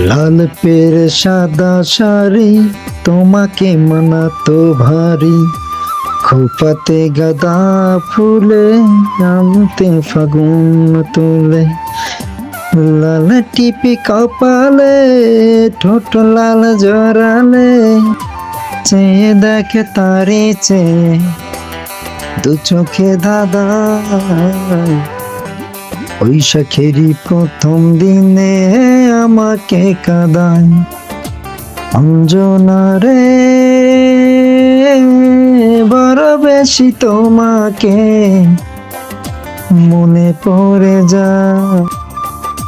লাল পেরে সাদা শাড়ি তোমাকে মানাতো ভারী, খোপাতে গাঁদা ফুলে আনতে ফাগুন তুলে। লাল টিপি কপালে ঠোঁট লাল জড়ালে, চেয়ে দেখে তারে চেয়ে দু চোখে দাদা। বৈশাখেরই প্রথম দিনে আমাকে কাঁদায় অঞ্জনা রে, বড় বেশি তোমাকে মনে পড়ে যায়।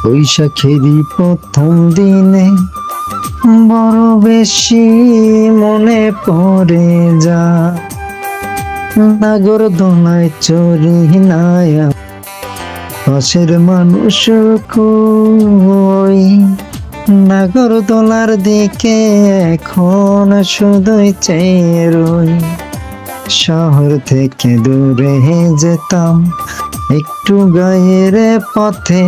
বৈশাখেরই প্রথম দিনে বড় বেশি মনে পড়ে যায়। নাগর দোলায় চড়ি নাই পাশের মানুষ কই, নাগর দোলার দিকে এখন শুধুই চেয়ে রই। শহর থেকে দূরে যেতাম একটু গায়ের পথে,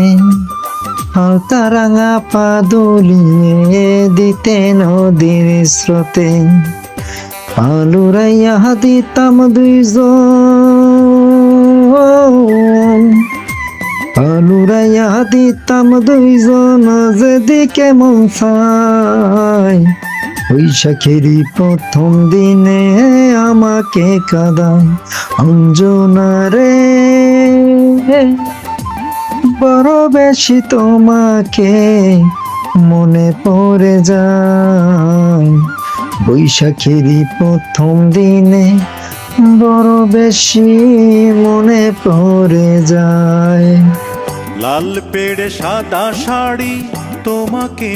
হালকা রাঙা পা দুলিয়ে দিতে নদীর স্রোতে। আলুরাইয়া দিতাম দুইজন, আলুরাইয়া দিতাম দুইজন যেদিকে মন চায়। বৈশাখেরই প্রথম দিনে আমাকে কাঁদায় অঞ্জনা রে, বড় বেশি তোমাকে মনে পড়ে যায়। বৈশাখেরই প্রথম দিনে বড় বেশি মনে পড়ে যায়। লাল পেড়ে সাদা শাড়ি তোমাকে